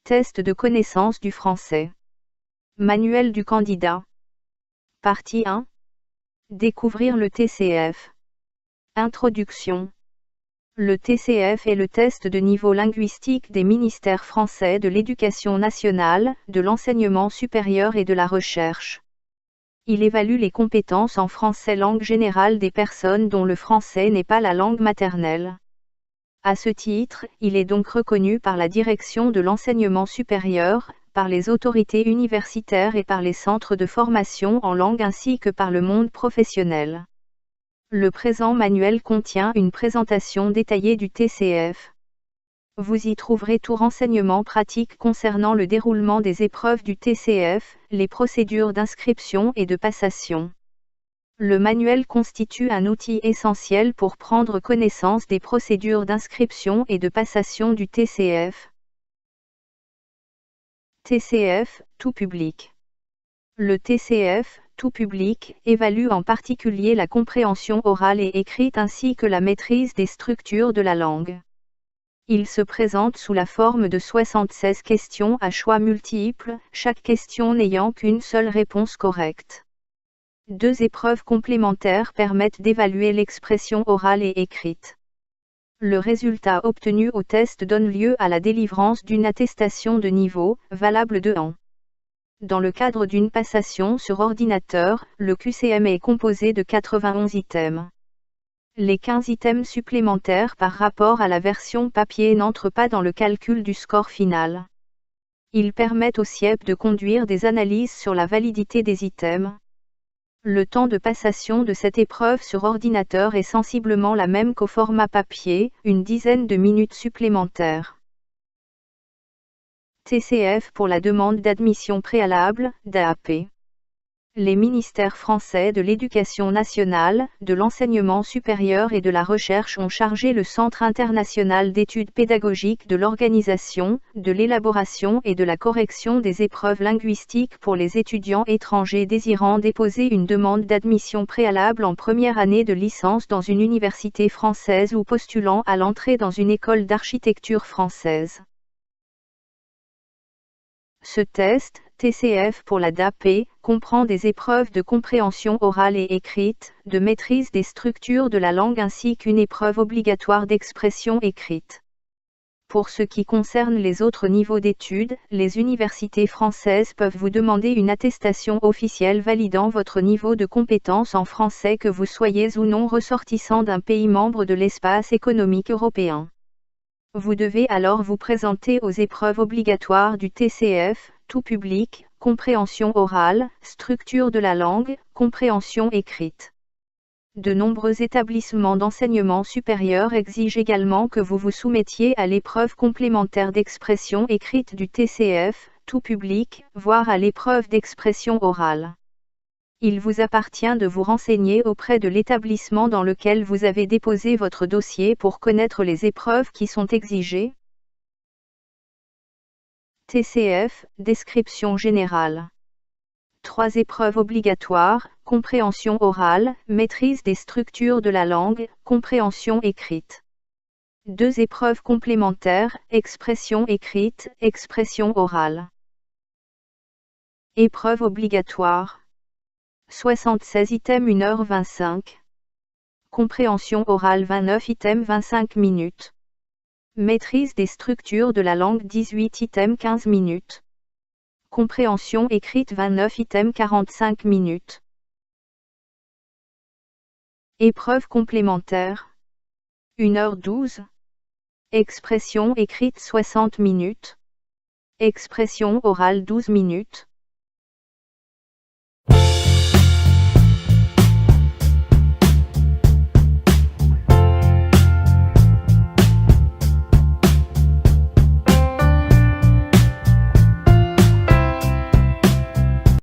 Test de connaissance du français. Manuel du candidat. Partie 1. Découvrir le TCF. Introduction. Le TCF est le test de niveau linguistique des ministères français de l'Éducation nationale, de l'enseignement supérieur et de la recherche. Il évalue les compétences en français langue générale des personnes dont le français n'est pas la langue maternelle. À ce titre, il est donc reconnu par la direction de l'enseignement supérieur, par les autorités universitaires et par les centres de formation en langue ainsi que par le monde professionnel. Le présent manuel contient une présentation détaillée du TCF. Vous y trouverez tout renseignement pratique concernant le déroulement des épreuves du TCF, les procédures d'inscription et de passation. Le manuel constitue un outil essentiel pour prendre connaissance des procédures d'inscription et de passation du TCF. TCF, tout public. Le TCF, tout public, évalue en particulier la compréhension orale et écrite ainsi que la maîtrise des structures de la langue. Il se présente sous la forme de 76 questions à choix multiples, chaque question n'ayant qu'une seule réponse correcte. 2 épreuves complémentaires permettent d'évaluer l'expression orale et écrite. Le résultat obtenu au test donne lieu à la délivrance d'une attestation de niveau, valable 2 ans. Dans le cadre d'une passation sur ordinateur, le QCM est composé de 91 items. Les 15 items supplémentaires par rapport à la version papier n'entrent pas dans le calcul du score final. Ils permettent au CIEP de conduire des analyses sur la validité des items. Le temps de passation de cette épreuve sur ordinateur est sensiblement la même qu'au format papier, une dizaine de minutes supplémentaires. TCF pour la demande d'admission préalable, DAP. Les ministères français de l'Éducation nationale, de l'enseignement supérieur et de la recherche ont chargé le Centre international d'études pédagogiques de l'organisation, de l'élaboration et de la correction des épreuves linguistiques pour les étudiants étrangers désirant déposer une demande d'admission préalable en première année de licence dans une université française ou postulant à l'entrée dans une école d'architecture française. Ce test, TCF pour la DAP, comprend des épreuves de compréhension orale et écrite, de maîtrise des structures de la langue ainsi qu'une épreuve obligatoire d'expression écrite. Pour ce qui concerne les autres niveaux d'études, les universités françaises peuvent vous demander une attestation officielle validant votre niveau de compétence en français que vous soyez ou non ressortissant d'un pays membre de l'espace économique européen. Vous devez alors vous présenter aux épreuves obligatoires du TCF, tout public, compréhension orale, structure de la langue, compréhension écrite. De nombreux établissements d'enseignement supérieur exigent également que vous vous soumettiez à l'épreuve complémentaire d'expression écrite du TCF, tout public, voire à l'épreuve d'expression orale. Il vous appartient de vous renseigner auprès de l'établissement dans lequel vous avez déposé votre dossier pour connaître les épreuves qui sont exigées. TCF, description générale. 3 épreuves obligatoires, compréhension orale, maîtrise des structures de la langue, compréhension écrite. 2 épreuves complémentaires, expression écrite, expression orale. Épreuve obligatoire. 76 items 1h25. Compréhension orale 29 items 25 minutes. Maîtrise des structures de la langue 18 items 15 minutes. Compréhension écrite 29 items 45 minutes. Épreuve complémentaire. 1h12. Expression écrite 60 minutes. Expression orale 12 minutes.